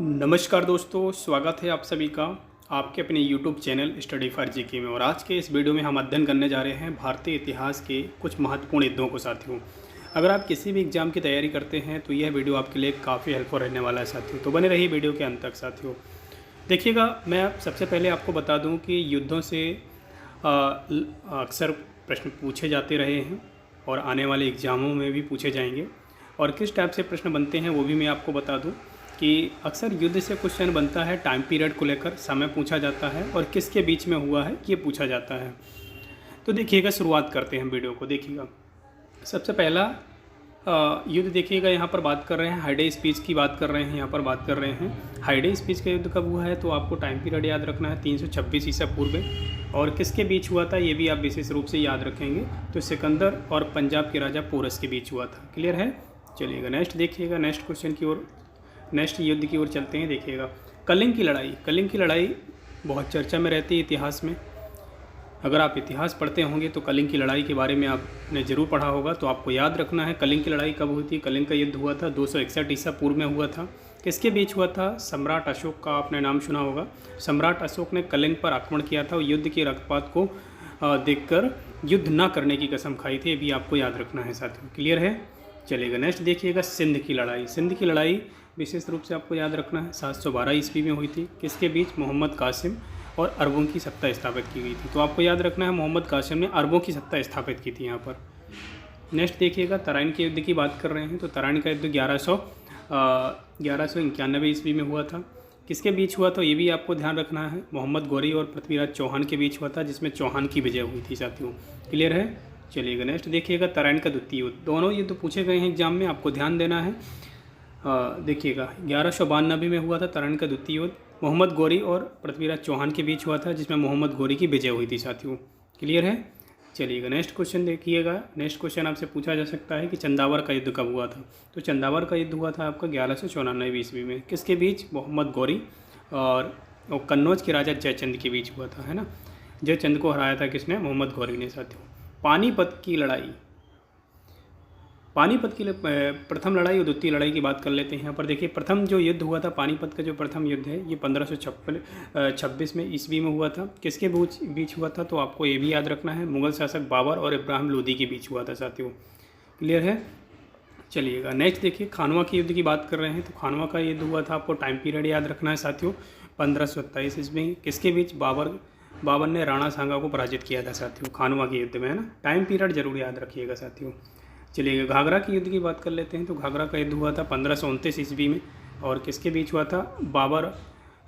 नमस्कार दोस्तों, स्वागत है आप सभी का आपके अपने YouTube channel study for GK में। और आज के इस वीडियो में हम अध्ययन करने जा रहे हैं भारतीय इतिहास के कुछ महत्वपूर्ण युद्धों को। साथियों, अगर आप किसी भी एग्जाम की तैयारी करते हैं तो यह वीडियो आपके लिए काफ़ी हेल्पफुल रहने वाला है साथियों। तो बने रहिए वीडियो के अंत तक साथियों। देखिएगा, मैं सबसे पहले आपको बता दूँ कि युद्धों से अक्सर प्रश्न पूछे जाते रहे हैं और आने वाले एग्ज़ामों में भी पूछे जाएंगे। और किस टाइप से प्रश्न बनते हैं वो भी मैं आपको बता दूं कि अक्सर युद्ध से क्वेश्चन बनता है टाइम पीरियड को लेकर, समय पूछा जाता है और किसके बीच में हुआ है ये पूछा जाता है। तो देखिएगा, शुरुआत करते हैं वीडियो को। देखिएगा, सबसे पहला युद्ध देखिएगा, यहाँ पर बात कर रहे हैं हाइडे स्पीच की बात कर रहे हैं। यहाँ पर बात कर रहे हैं हाइडे स्पीच का युद्ध कब हुआ है, तो आपको टाइम पीरियड याद रखना है 326 ईसा पूर्व में। और किसके बीच हुआ था ये भी आप विशेष रूप से याद रखेंगे, तो सिकंदर और पंजाब के राजा पोरस के बीच हुआ था। क्लियर है। चलिएगा नेक्स्ट देखिएगा, नेक्स्ट क्वेश्चन की ओर, नेक्स्ट युद्ध की ओर चलते हैं। देखिएगा, कलिंग की लड़ाई। कलिंग की लड़ाई बहुत चर्चा में रहती है इतिहास में। अगर आप इतिहास पढ़ते होंगे तो कलिंग की लड़ाई के बारे में आपने ज़रूर पढ़ा होगा। तो आपको याद रखना है कलिंग की लड़ाई कब हुई थी। कलिंग का युद्ध हुआ था 261 ईसा पूर्व में हुआ था। किसके बीच हुआ था? सम्राट अशोक का आपने नाम सुना होगा। सम्राट अशोक ने कलिंग पर आक्रमण किया था और युद्ध के रक्तपात को देखकर युद्ध न करने की कसम खाई थी। ये भी आपको याद रखना है साथियों। क्लियर है। चलेगा नेक्स्ट देखिएगा, सिंध की लड़ाई। सिंध की लड़ाई विशेष रूप से आपको याद रखना है 712 ईस्वी में हुई थी। किसके बीच? मोहम्मद कासिम और अरबों की सत्ता स्थापित की गई थी। तो आपको याद रखना है मोहम्मद कासिम ने अरबों की सत्ता स्थापित की थी यहाँ पर। नेक्स्ट देखिएगा, तराइन के युद्ध की बात कर रहे हैं। तो तराइन का युद्ध 1191 ईस्वी में हुआ था। किसके बीच हुआ था ये भी आपको ध्यान रखना है। मोहम्मद गौरी और पृथ्वीराज चौहान के बीच हुआ था, जिसमें चौहान की विजय हुई थी साथियों। क्लियर है। चलिएगा नेक्स्ट देखिएगा, तराइन का द्वितीय युद्ध। दोनों युद्ध पूछे गए हैं एग्जाम में, आपको ध्यान देना है। देखिएगा, 1192 में हुआ था तराइन का द्वितीय युद्ध। मोहम्मद गौरी और पृथ्वीराज चौहान के बीच हुआ था, जिसमें मोहम्मद गौरी की विजय हुई थी साथियों। क्लियर है। चलिएगा नेक्स्ट क्वेश्चन देखिएगा। नेक्स्ट क्वेश्चन आपसे पूछा जा सकता है कि चंदावर का युद्ध कब हुआ था। तो चंदावर का युद्ध हुआ था आपका 1194 ईस्वी में। किसके बीच? मोहम्मद गौरी और कन्नौज के राजा जयचंद के बीच हुआ था, है ना। जयचंद को हराया था किसने? मोहम्मद गौरी ने साथियों। पानीपत की लड़ाई। पानीपत की प्रथम लड़ाई और द्वितीय लड़ाई की बात कर लेते हैं। यहाँ पर देखिए, प्रथम जो युद्ध हुआ था पानीपत का, जो प्रथम युद्ध है ये 1556 में ईस्वी में हुआ था। किसके बीच हुआ था? तो आपको ये भी याद रखना है, मुगल शासक बाबर और इब्राहिम लोदी के बीच हुआ था साथियों। क्लियर है। चलिएगा नेक्स्ट देखिए, खानवा के युद्ध की बात कर रहे हैं। तो खानवा का युद्ध हुआ था, आपको टाइम पीरियड याद रखना है साथियों, 1527 ईस्वी में। किसके बीच? बाबर ने राणा सांगा को पराजित किया था साथियों, खानवा के युद्ध में, है ना। टाइम पीरियड जरूर याद रखिएगा साथियों। चलिए घाघरा के युद्ध की बात कर लेते हैं। तो घाघरा का युद्ध हुआ था 1529 ईस्वी में। और किसके बीच हुआ था? बाबर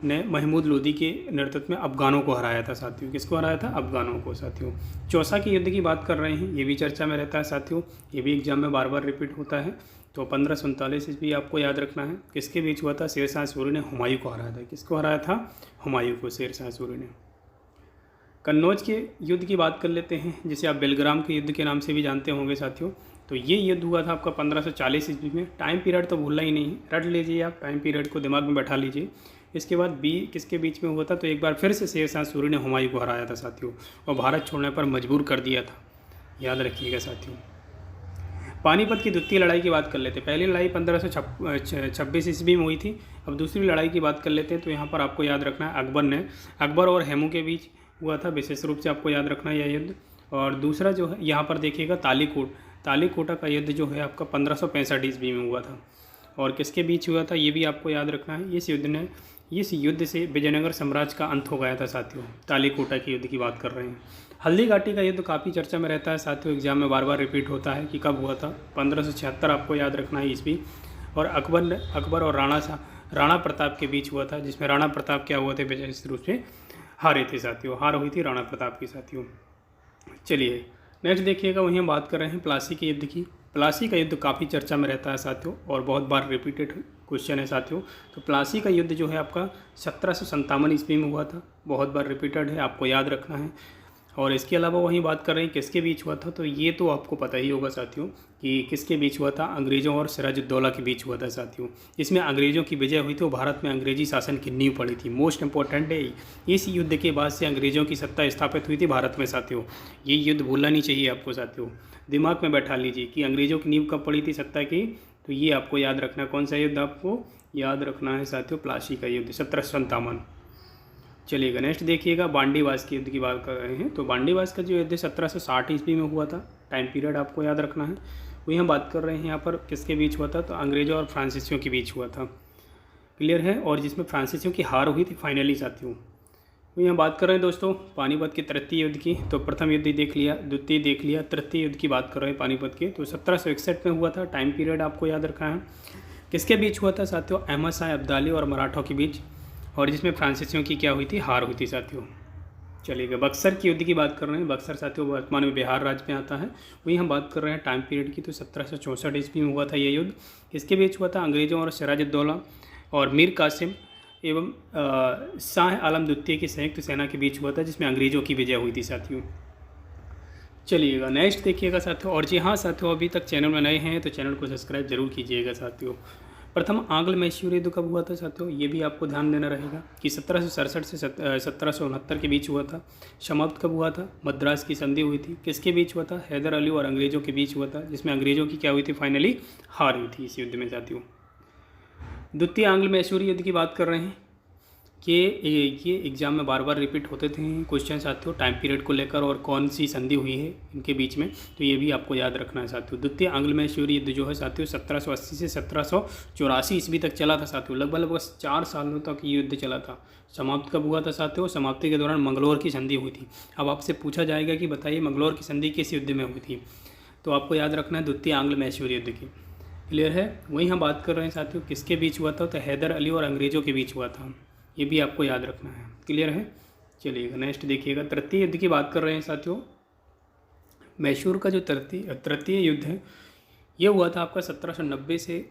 ने महमूद लोदी के नेतृत्व में अफगानों को हराया था साथियों। किसको हराया था? अफगानों को साथियों। चौसा के युद्ध की बात कर रहे हैं, ये भी चर्चा में रहता है साथियों, ये भी एग्जाम में बार बार रिपीट होता है। तो 1547 ईस्वी आपको याद रखना है। किसके बीच हुआ था? शेरशाह सूरी ने हुमायूं को हराया था। किसको हराया था? हुमायूं को, शेरशाह सूरी ने। कन्नौज के युद्ध की बात कर लेते हैं, जिसे आप बेलग्राम के युद्ध के नाम से भी जानते होंगे साथियों। तो ये युद्ध हुआ था आपका 1540 ईस्वी में। टाइम पीरियड तो भूलना ही नहीं है, रट लीजिए आप, टाइम पीरियड को दिमाग में बैठा लीजिए। इसके बाद किसके बीच में हुआ था? तो एक बार फिर से शेरशाह सूरी ने हुमायूं को हराया था साथियों और भारत छोड़ने पर मजबूर कर दिया था। याद रखिएगा साथियों। पानीपत की द्वितीय लड़ाई की बात कर लेते हैं। पहली लड़ाई 1526 ईस्वी में हुई थी। अब दूसरी लड़ाई की बात कर लेते हैं। तो यहाँ पर आपको याद रखना है, अकबर और हेमू के बीच हुआ था, विशेष रूप से आपको याद रखना है यह युद्ध। और दूसरा जो है यहाँ पर देखिएगा, तालीकोटा का युद्ध जो है आपका 1565 ईस्वी में हुआ था। और किसके बीच हुआ था ये भी आपको याद रखना है। इस युद्ध से विजयनगर साम्राज्य का अंत हो गया था साथियों। तालीकोटा के युद्ध की बात कर रहे हैं। हल्दी घाटी का युद्ध काफ़ी चर्चा में रहता है साथियों, एग्जाम में बार बार रिपीट होता है कि कब हुआ था। 1576 आपको याद रखना है ईस्वी। और अकबर और राणा प्रताप के बीच हुआ था, जिसमें राणा प्रताप क्या हुआ थे? विशेष रूप से हारे थे साथियों, हार हुई थी राणा प्रताप की साथियों। चलिए नेक्स्ट देखिएगा, वहीं हम बात कर रहे हैं प्लासी के युद्ध की। प्लासी का युद्ध काफ़ी चर्चा में रहता है साथियों और बहुत बार रिपीटेड क्वेश्चन है साथियों। तो प्लासी का युद्ध जो है आपका 1757 ईस्वी में हुआ था, बहुत बार रिपीटेड है, आपको याद रखना है। और इसके अलावा वहीं बात कर रहे हैं किसके बीच हुआ था। तो ये तो आपको पता ही होगा साथियों कि किसके बीच हुआ था। अंग्रेज़ों और सिराजुद्दौला के बीच हुआ था साथियों। इसमें अंग्रेज़ों की विजय हुई थी और भारत में अंग्रेजी शासन की नींव पड़ी थी। मोस्ट इंपॉर्टेंट है, इस युद्ध के बाद से अंग्रेज़ों की सत्ता स्थापित हुई थी भारत में साथियों। ये युद्ध भूलना नहीं चाहिए आपको साथियों, दिमाग में बैठा लीजिए कि अंग्रेज़ों की नींव कब पड़ी थी सत्ता की। तो ये आपको याद रखना है। कौन सा युद्ध आपको याद रखना है साथियों? प्लासी का युद्ध 1757। चलिएगा नेक्स्ट देखिएगा, बांडीवास के युद्ध की बात कर रहे हैं। तो बांडीवास का जो युद्ध 1760 ईस्वी में हुआ था, टाइम पीरियड आपको याद रखना है। वही हम बात कर रहे हैं यहाँ पर किसके बीच हुआ था? तो अंग्रेज़ों और फ्रांसीसियों के बीच हुआ था। क्लियर है? और जिसमें फ्रांसीसियों की हार हुई थी फाइनली साथियों। वही हम बात कर रहे हैं दोस्तों पानीपत के तृतीय युद्ध की। तो प्रथम युद्ध देख लिया, द्वितीय देख लिया, तृतीय युद्ध की बात कर रहे हैं पानीपत के। तो 1761 में हुआ था। टाइम पीरियड आपको याद रखना है। किसके बीच हुआ था साथियों? अहमद शाह अब्दाली और मराठों के बीच, और जिसमें फ्रांसीसियों की क्या हुई थी? हार हुई थी साथियों। चलिएगा बक्सर की युद्ध की बात कर रहे हैं। बक्सर साथियों वर्तमान में बिहार राज्य में आता है। वही हम बात कर रहे हैं टाइम पीरियड की। तो 1764 ईस्वी में हुआ था ये युद्ध। किसके बीच हुआ था? अंग्रेज़ों और सिराजुद्दौला और मीर कासिम एवं शाह आलम द्वितीय की संयुक्त सेना के बीच हुआ था, जिसमें अंग्रेज़ों की विजय हुई थी साथियों। चलिएगा नेक्स्ट देखिएगा साथियों। और जी हाँ साथियों, अभी तक चैनल में नए हैं तो चैनल को सब्सक्राइब जरूर कीजिएगा साथियों। प्रथम आंग्ल मैसूर युद्ध कब हुआ था साथियों? ये भी आपको ध्यान देना रहेगा कि 1767 से 1769 के बीच हुआ था। समाप्त कब हुआ था? मद्रास की संधि हुई थी। किसके बीच हुआ था? हैदर अली और अंग्रेज़ों के बीच हुआ था, जिसमें अंग्रेज़ों की क्या हुई थी? फाइनली हार हुई थी इस युद्ध में साथियों। द्वितीय आंग्ल मैसूर युद्ध की बात कर रहे हैं कि ये एग्जाम में बार बार रिपीट होते थे क्वेश्चन साथियों, टाइम पीरियड को लेकर और कौन सी संधि हुई है इनके बीच में, तो ये भी आपको याद रखना है साथियों। द्वितीय आंग्ल मैसूर युद्ध जो है साथियों 1780 से 1784 ईस्वी तक चला था साथियों। लगभग 4 सालों तक ये युद्ध चला था। समाप्त कब हुआ था साथियों? समाप्ति के दौरान मंगलौर की संधि हुई थी। अब आपसे पूछा जाएगा कि बताइए मंगलौर की संधि किस युद्ध में हुई थी? तो आपको याद रखना है द्वितीय आंग्ल मैसूर युद्ध की। क्लियर है? वहीं हम बात कर रहे हैं साथियों किसके बीच हुआ था? तो हैदर अली और अंग्रेज़ों के बीच हुआ था। ये भी आपको याद रखना है। क्लियर है? चलिएगा नेक्स्ट देखिएगा, तृतीय युद्ध की बात कर रहे हैं साथियों। मैसूर का जो तृतीय युद्ध है ये हुआ था आपका 1790 से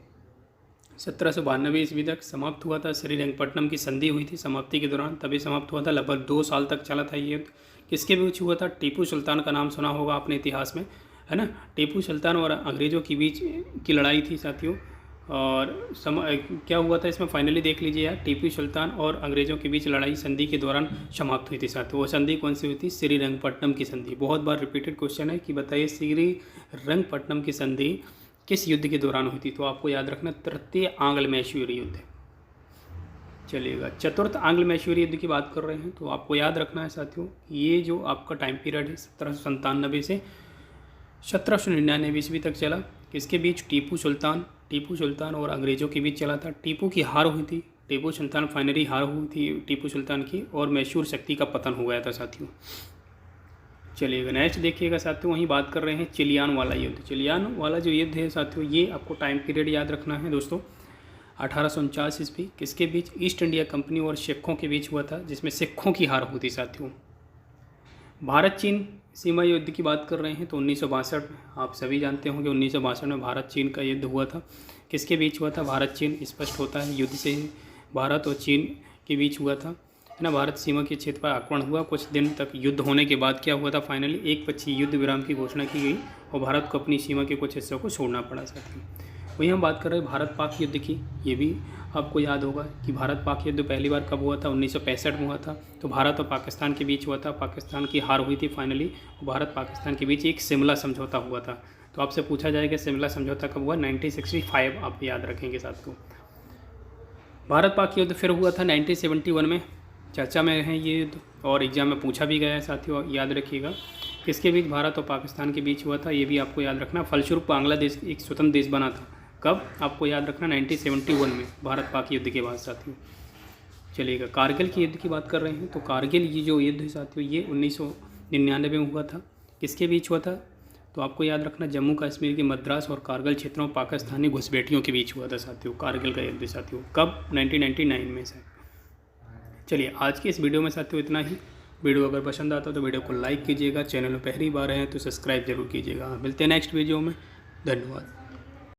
1792 ईस्वी तक समाप्त हुआ था। श्रीरंगपट्टनम की संधि हुई थी समाप्ति के दौरान, तभी समाप्त हुआ था। लगभग 2 साल तक चला था ये युद्ध। किसके बीच हुआ था? टीपू सुल्तान का नाम सुना होगा आपने इतिहास में, है ना। टीपू सुल्तान और अंग्रेज़ों के बीच की लड़ाई थी साथियों। और क्या हुआ था इसमें फाइनली देख लीजिए यार, टीपू सुल्तान और अंग्रेज़ों के बीच लड़ाई संधि के दौरान समाप्त हुई थी साथियों। वो संधि कौन सी हुई थी? श्रीरंगपट्टनम की संधि। बहुत बार रिपीटेड क्वेश्चन है कि बताइए श्रीरंगपट्टनम की संधि किस युद्ध के दौरान हुई थी? तो आपको याद रखना तृतीय आंग्ल मैसूर युद्ध। चलिएगा चतुर्थ आंग्ल मैसूर युद्ध की बात कर रहे हैं। तो आपको याद रखना है साथियों ये जो आपका टाइम पीरियड है 1797 से 1799 ईस्वी तक चला। किसके बीच? टीपू सुल्तान और अंग्रेज़ों के बीच चला था। टीपू की हार हुई थी। टीपू सुल्तान फाइनली हार हुई थी टीपू सुल्तान की, और मैसूर शक्ति का पतन हो गया था साथियों। चलिएगा नेक्स्ट देखिएगा साथियों, वहीं बात कर रहे हैं चिलियान वाला युद्ध। चिलियान वाला जो युद्ध है साथियों ये आपको टाइम पीरियड याद रखना है दोस्तों। 1849 ईस्वी। किसके बीच? ईस्ट इंडिया कंपनी और सिखों के बीच हुआ था, जिसमें सिखों की हार हुई थी साथियों। भारत चीन सीमा युद्ध की बात कर रहे हैं तो 1962 आप सभी जानते होंगे 1962 में भारत चीन का युद्ध हुआ था। किसके बीच हुआ था? भारत चीन। स्पष्ट होता है युद्ध से भारत और चीन के बीच हुआ था, है ना। भारत सीमा के क्षेत्र पर आक्रमण हुआ। कुछ दिन तक युद्ध होने के बाद क्या हुआ था? फाइनली एक पक्षीय युद्ध विराम की घोषणा की गई और भारत को अपनी सीमा के कुछ हिस्सों को छोड़ना पड़ा साथियों। वहीं हम बात कर रहे हैं भारत पाक युद्ध की। ये भी आपको याद होगा कि भारत पाक युद्ध पहली बार कब हुआ था? 1965 में हुआ था। तो भारत और पाकिस्तान के बीच हुआ था। पाकिस्तान की हार हुई थी फाइनली। भारत पाकिस्तान के बीच एक शिमला समझौता हुआ था। तो आपसे पूछा जाएगा शिमला समझौता कब हुआ? 1965 आप याद रखेंगे साथ को। भारत पाक युद्ध फिर हुआ था 1971 में। चर्चा में है ये युद्ध और एग्जाम में पूछा भी गया है साथियों, याद रखिएगा। किसके बीच? भारत और पाकिस्तान के बीच हुआ था। ये भी आपको याद रखना। फलस्वरूप बांग्लादेश एक स्वतंत्र देश बना था। कब? आपको याद रखना 1971 में, भारत पाक युद्ध के बाद साथियों। चलिएगा कारगिल की युद्ध की बात कर रहे हैं। तो कारगिल ये जो युद्ध है साथियों ये 1999 में हुआ था। किसके बीच हुआ था? तो आपको याद रखना जम्मू कश्मीर के मद्रास और कारगिल क्षेत्रों में पाकिस्तानी घुसपैठियों के बीच हुआ था साथियों, कारगिल का युद्ध साथियों। कब? 1999 में सर। चलिए आज की इस वीडियो में साथियों इतना ही। वीडियो अगर पसंद आता तो वीडियो को लाइक कीजिएगा, चैनल में पहली बार हैं तो सब्सक्राइब जरूर कीजिएगा। मिलते हैं नेक्स्ट वीडियो में। धन्यवाद।